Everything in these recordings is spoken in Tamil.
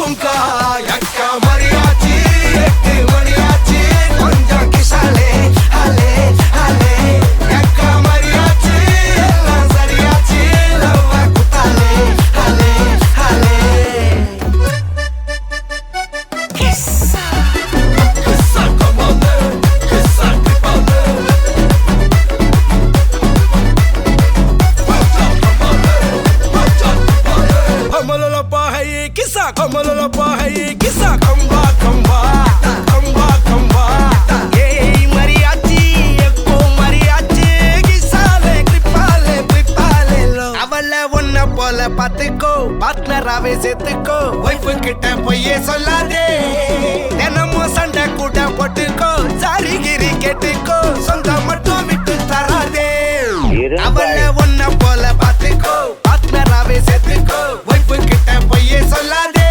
கபுங்கா யக்கா மரியாச்சி 8 மணியாச்சி கொஞ்சம் கிசாலே ஹலே ஹலே யக்கா மரியாச்சி எல்லாம் சரியாச்சி லவ்வ குத்தாலே ஹலே ஹலே கிஸ்ஸா கிஸ்ஸா கமாலே கிஸ்ஸா டிபாலே கமலலப்பா ஹை கிஸ்ஸா கமலலப்பா ஹை கிஸ்ஸா கம்பா கம்பா கம்பா கம்பா ஏய் மரியாச்சி எப்போ மரியாச்சி கிஸ்ஸாலே கிரிப்பாலே கிரிப்பாலே லோ அவள ஒன்ன போல பாத்துக்கோ பார்ட்னராவே சேர்த்துக்கோ வைஃப் கிட்ட பொய்யே சொல்லாதே தினமும் சண்டை கூட போட்டுக்கோ சாரி கிரி கேட்டுக்கோ சொந்தம் மட்டும் விட்டு தராதே அவள ஒன்ன போல பாத்துக்கோ பார்ட்னராவே சேர்த்துக்கோ வைஃப் கிட்ட பொய்யே சொல்லாதே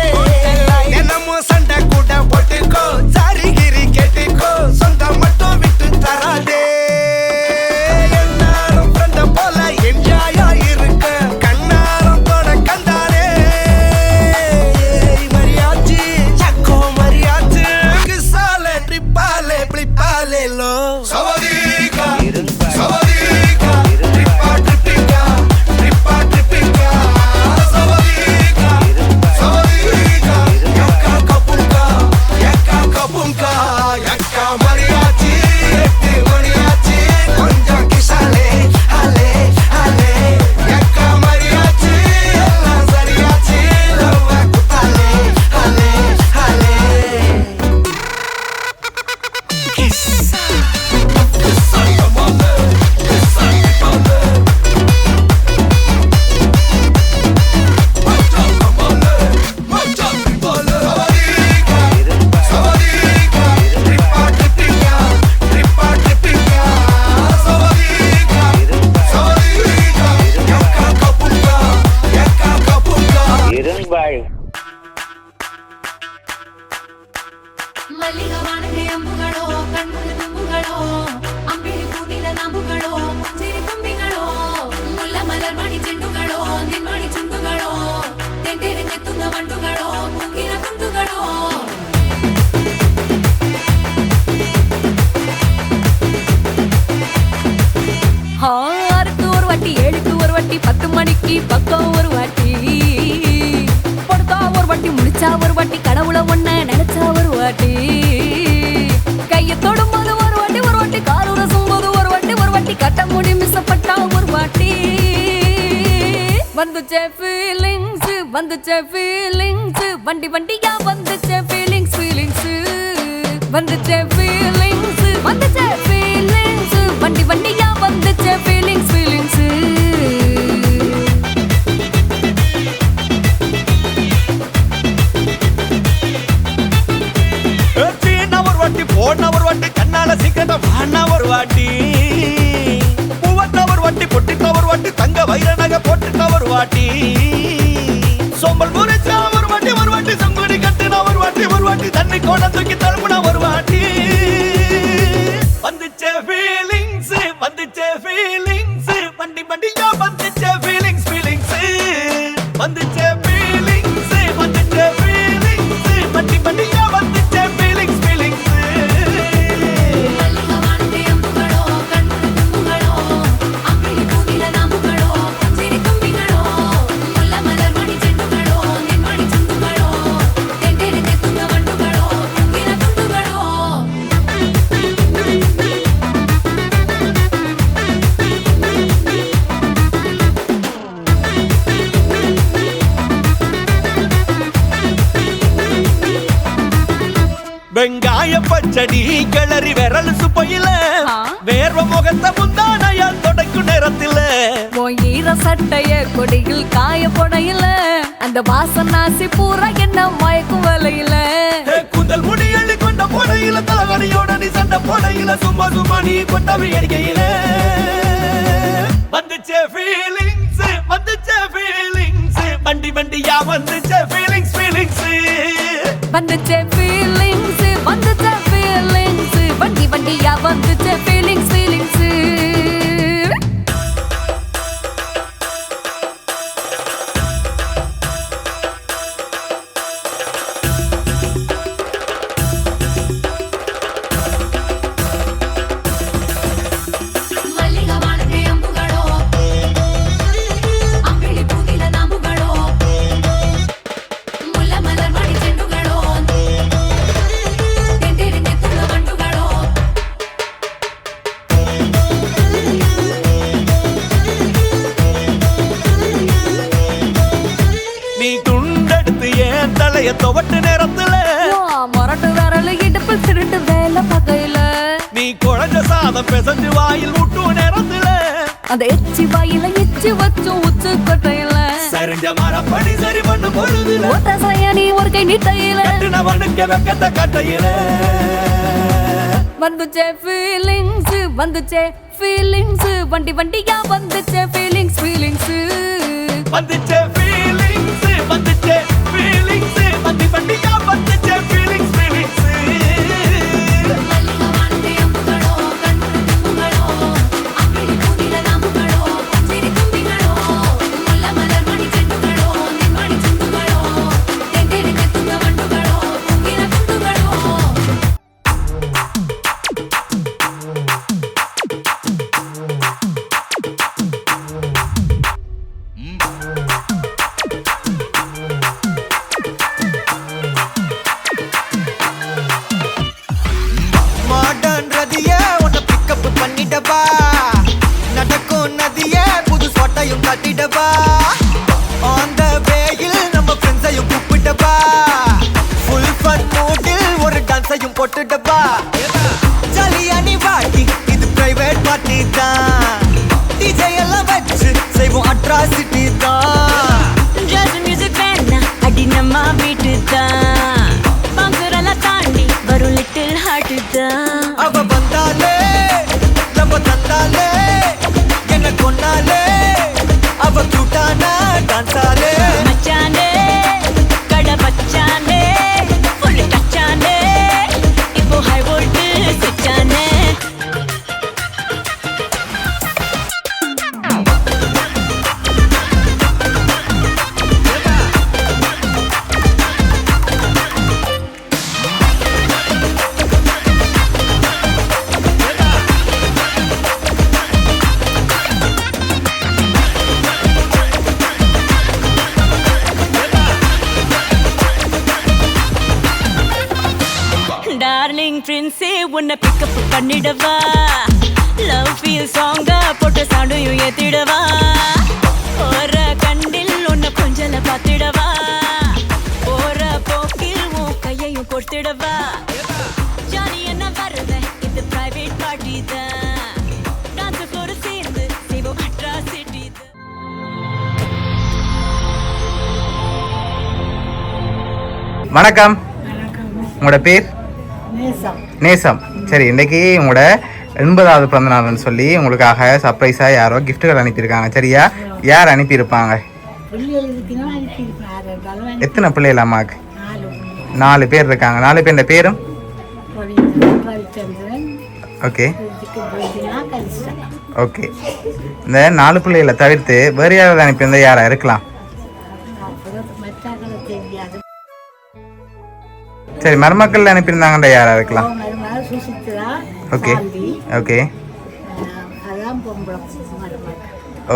தினமும் சண்டை கூட போட்டுக்கோ சாரி கிரி கேட்டுக்கோ சொந்தம் மட்டும் விட்டு தராதே என்னாலும் ஃப்ரெண்ட போல என்ஜாயா இருக்க கண்ணாரம் போட கண்டானே மரியாச்சி சக்கோ மரியாச்சி கிசாலே ட்ரிப்பாலே பிளிப்பாலே லோ சவதீகா சவதீகா ட்ரிப்பா ட்ரிப்பிங்கா ட்ரிப்பா ட்ரிப்பிங்கா சவதீகா சவதீகா யக்கா கபுங்கா யக்கா மரியாச்சி 8 மணியாச்சி கொஞ்சம் கிசாலே ஹலே ஹலே யக்கா மரியாச்சி எல்லாம் சரியாச்சி லவ்வ குத்தாலே ஹலே ஹலே கிஸ்ஸா கிஸ்ஸா கமாலே கிஸ்ஸா டிபாலே மச்சா கமாலே மச்சா டிபாலே சவதீகா ட்ரிப்பா ட்ரிப்பிங்கா ட்ரிப்பா ட்ரிப்பிங்கா சவதீகா சவதீகா யக்கா கபுங்கா இரும்பாய் மல்லிகவானே அம்புகளோ கண்ணுல தும்புகளோ அம்பிளி பூட்டில நம்புகளோ புஞ்சிரி தும்பிகளோ முல்ல மலர் மணி ಚೆಂಡುಗಳೋ ನಿನ್ಮಣಿ ಚುಂಡುಗಳೋ ತೆಂಟೆರೆಂಗೆ ತುಂಗ ಮಂಡುಗಳೋ ಮುಗಿನ ತುಂಡುಗಳೋ ஆறுக்கு ஒரு வாட்டி 7க்கு ஒரு வாட்டி 10 மணிக்கு பக்கம் ஒரு வாட்டி படுத்தா ஒரு வாட்டி முடிச்சா ஒரு வாட்டி கடவுள ஒண்ண நினைச்சா ஒரு வாட்டி கைய தொடும்போது ஒரு வாட்டி கால் உரசும் போது ஒரு வாட்டி கட்ட முடி மிஸ்ஸப்பட்டா ஒரு வாட்டி வந்துச்சே ஃபீலிங்ஸ் வண்டி வண்டியா வந்துச்சே ஃபீலிங்ஸ் வந்துச்சே ஃபீலிங்ஸ் வண்டி வண்டியா வந்துச்சே ஃபீலிங்ஸ் சீனா ஒரு வாட்டி போன ஒரு வாட்டி கண்ணால சீக்கிரமா வானா ஒரு வாட்டி பூவத்த ஒரு வாட்டி பொட்டிட்ட ஒரு வாட்டி தங்க வைர நகை போட்டுட்ட ஒரு வாட்டி சோம்பல் முறிச்சா ஒரு வாட்டி சங்குடி கட்டுனா ஒரு வாட்டி தண்ணி கோண தூக்கி தழுப்புனா ஒரு வாட்டி வந்துச்சே ஃபீலிங்ஸ் வண்டி வண்டியா வந்துச்சே ஃபீலிங்ஸ் வந்துச்சே ஃபீலிங்ஸ் வண்டி வண்டியா வந்துச்சே ஃபீலிங்ஸ் மல்லிகவானே அம்புகளோ கண்ணுல தும்புகளோ அம்பிளி பூட்டில நம்புகளோ புஞ்சிரி தும்பிகளோ முல்ல மலர் மணி ಚೆಂಡುಗಳೋ ನಿನ್ಮಣಿ ಚುಂಡುಗಳೋ ತೆಂಟೆರೆಂಗೆ ತುಂಗ ಮಂಡುಗಳೋ ಮುಗಿನ ತುಂಡುಗಳೋ வெங்காய பச்சடி கிளறி விரல் சுப்பையில வேர்வ முகத்தை முந்தானையால் தொடக்கும் நேரத்தில ஈர சட்டைய கொடியில் காய போடையில அந்த வாசனாசி பூரா என்ன மயக்கும் வலையில கூந்தல் முடியள்ளி கொண்ட போடையில தலவணியோட நீ சண்டை போடையில சும்மா நீ கொண்டவி அடிக்கையில வந்துச்சே ஃபீலிங்ஸ் வண்டி வண்டியா வந்துச்சே ஃபீலிங்ஸ் வந்துச்சே ஃபீலிங்ஸ் வண்டி வண்டியா வந்துச்சே ஃபீலிங்ஸ் தலைய துவட்டு நேரத்துல மொரட்டு விரல் இடுப்பில் திருட்டு வேலை பகையில நீ குழஞ்ச சாதம் பிசைஞ்சு வாயில் விட்டு நேரத்துல அந்த எச்சி வாயில எச்சி வச்சு உச்சு கொட்டையில சரிஞ்ச மரப்படி சரி பண்ணு பொழுதுல ஓட்ட சாய நீ ஒரு கை நீட்டையில கட்டுனவனுக்கு வெக்கத்த கட்டையில வந்துச்சே ஃபீலிங்ஸ் வண்டி வண்டியா வந்துச்சே ஃபீலிங்ஸ் வந்துச்சே ஃபீலிங்ஸ் வண்டி வண்டியா வந்துச்சே ஃபீலிங்ஸ் மல்லிகவானத்தை அம்புகளோ கண்ணுக்கு தும்புகளோ அம்பிளி பூனில நாம்புகளோ சிரி தும்பிகளோ முல்ல மலர் மணி செண்டுகளோ நின்மணி சுண்டுகளோ தென்தெடுக்க துங்க வண்டுகளோ தூங்கின குண்டுகளோ மாடர்ன் ரதிய உன்னை பிக்கப் பண்ணிடவா நடக்கும் நதிய புது சொட்டையும் கட்டிடவா ஆன் த வேயில் நம்ம ஃப்ரெண்ட்ஸையும் கூப்பிட்டவா ஃபுல் ஃபன் மூடில் ஒரு டான்ஸையும் போட்டுடவா ஜாலியா நீ வாட்டி இது பிரைவேட் பார்ட்டி தான் டிஜே எல்லாம் வச்சு செய்வோம் அட்ராசிட்டி தான் ஜாஸ் மியூசிக் வேணா அடி நம்ம வீட்டு தான் பங்குரெல்லாம் தாண்டி வரும் லிட்டில் ஹார்ட் தான் அவ வந்தாலே நம்ம தந்தாலே என்ன கொண்டாலே அவ கியூட்டானா டான்ஸாலே மச்சானே கடை பச்சானே ஃபுல் டச்சானே இப்போ ஹை வோல்ட் சுச்சானே டார்லிங் பிரின்ஸே உன்னை பிக்கப் பண்ணிடவா லவ் ஃபீல் சாங்கா போட்டு சண்டையும் ஏத்திடவா ஒரு கண்டில் உன்னை கொஞ்சல பார்த்திடவா போற போக்கில் உன் கையையும் கொடுத்திடவா ஜாலி என்ன வருது இது பிரைவேட் பார்ட்டி தான் டான்ஸ் ஃப்ளோர் சேர்ந்து செய்வோம் அட்ராசிட்டி தான் வணக்கம், உங்களோட பேர்? நேசம். சரி, இன்னைக்கு உங்களோட 80வது பிறந்த நாள்னு சொல்லி உங்களுக்காக சர்ப்ரைஸா யாரோ கிஃப்ட்டுகள் அனுப்பியிருக்காங்க. சரியா? யார் அனுப்பியிருப்பாங்க? எத்தனை பிள்ளைகள் அம்மாவுக்கு? 4 பேர் இருக்காங்க. 4 பேர் பேரும்? Okay okay. இந்த 4 பிள்ளைகளை தவிர்த்து வேறு யாராவது அனுப்பியிருந்தா யாரா இருக்கலாம்? சரி, மருமக்கள் அனுப்பியிருந்தாங்கன்ற யாரா இருக்கலாம்? Okay okay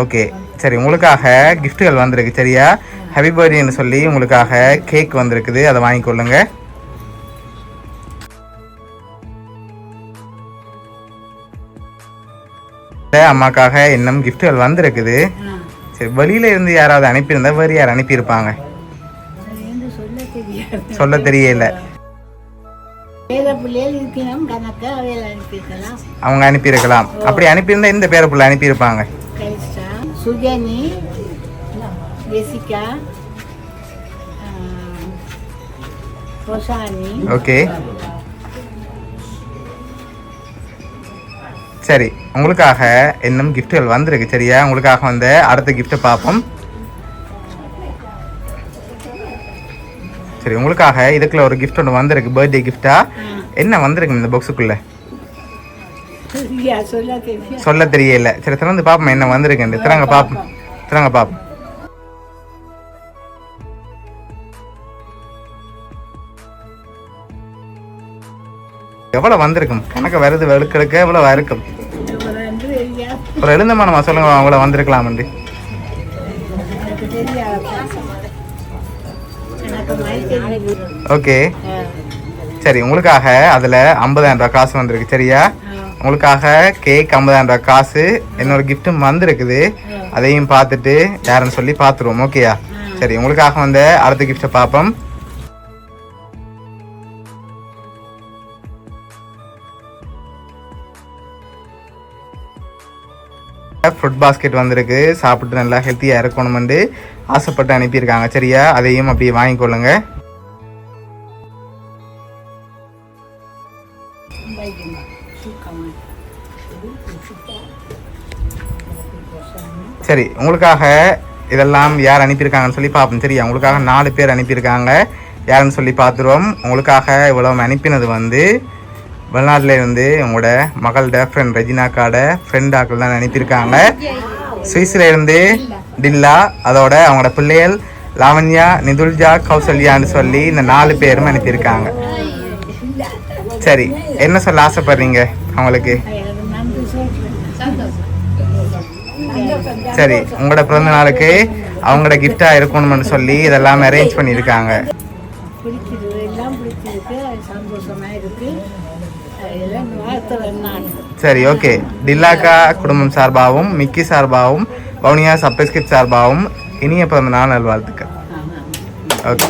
okay. சரி, உங்களுக்காக கிஃப்ட்டுகள் வந்திருக்கு. சரியா? ஹாப்பி பர்த்டேன்னு சொல்லி உங்களுக்காக கேக் வந்திருக்குது, அதை வாங்கிக்கொள்ளுங்க. அம்மாக்காக இன்னும் கிஃப்ட்டுகள் வந்திருக்குது. சரி, வெளியில இருந்து யாராவது அனுப்பியிருந்தா வேறு யார் அனுப்பியிருப்பாங்க? சொல்ல தெரியல. அவங்க அனுப்பியிருக்கலாம். அப்படி அனுப்பியிருந்தா இந்த பேர புள்ள அனுப்பியிருப்பாங்க. சுஜனி, ஜெசிகா, ரோஷானி. ஓகே. சரி, உங்களுக்காக இன்னும் கிஃப்ட்டுகள் வந்திருக்கு. சரியா? உங்களுக்காக வந்து அடுத்த கிஃப்ட்டை பார்ப்போம். சரி, உங்களுக்காக இதுக்குள்ள ஒரு கிஃப்ட் ஒன்று வந்திருக்கு, பர்த்டே கிஃப்டா. என்ன வந்திருக்கு இந்த பாக்ஸுக்குள்ள? சொல்ல தெரியல. சரி, திறந்து பார்ப்போம் என்ன வந்திருக்கு. திறங்க பார்ப்போம். எவ்வளவு வந்திருக்கும்? கணக்கு வருது வெளுக்கெடுக்க எவ்வளவு இருக்கும்? ஒரு எழுந்தமானமா சொல்லுங்க, அவ்வளவு வந்திருக்கலாம். ஓகே. சரி, உங்களுக்காக அதில் 50,000 ரூபா காசு வந்திருக்கு. சரியா? உங்களுக்காக கேக் 50,000 ரூபா காசு, என்னோட கிஃப்ட்டும் வந்திருக்குது. அதையும் பார்த்துட்டு யாருன்னு சொல்லி பார்த்துருவோம். ஓகேயா? சரி, உங்களுக்காக வந்து அடுத்த கிஃப்ட்டை பார்ப்போம். ஃப்ரூட் பாஸ்கெட் வந்திருக்கு. சாப்பிட்டு நல்லா ஹெல்த்தியாக இருக்கணுமெண்டு ஆசைப்பட்டு அனுப்பியிருக்காங்க. சரியா, அதையும் அப்படியே வாங்கிக்கொள்ளுங்க. சரி, உங்களுக்காக இதெல்லாம் யார் அனுப்பியிருக்காங்கன்னு சொல்லி பார்ப்போம். சரியா, உங்களுக்காக 4 பேர் அனுப்பியிருக்காங்க. யாருன்னு சொல்லி பார்த்துருவோம். உங்களுக்காக இவ்வளோ அனுப்பினது வந்து வெளிநாட்டில் இருந்து உங்களோட மகளோட ஃப்ரெண்ட் ரெஜினாக்காட ஃப்ரெண்ட் ஆக்கள் தான் அனுப்பியிருக்காங்க. சுவிஸில் இருந்து டில்லா, அதோட அவங்களோட பிள்ளைகள் லாவண்யா, நிதுல்ஜா, கௌசல்யான்னு சொல்லி இந்த 4 பேரும் அனுப்பியிருக்காங்க. சரி, என்ன சொல்ல ஆசைப்படுறீங்க அவங்களுக்கு? சரி, உங்களோட பிறந்த நாளுக்கு அவங்களோட கிஃப்டா இருக்கணும்னு சொல்லி இதெல்லாம் அரேஞ்ச் பண்ணியிருக்காங்க. பிடிச்சிருக்கு, எல்லாம் பிடிச்சிருக்கு, சந்தோஷமா இருக்கு. எல்லாம் வாழ்த்துறேன் நான். சரி, ஓகே. டில்லாக்கா குடும்பம் சார்பாகவும் மிக்கி சார்பாகவும் வவுனியா சப்ஸ்கிரிப்ட் சார்பாகவும் இனிய பிறந்த நாள் நல்வாழ்த்துக்கள். ஓகே.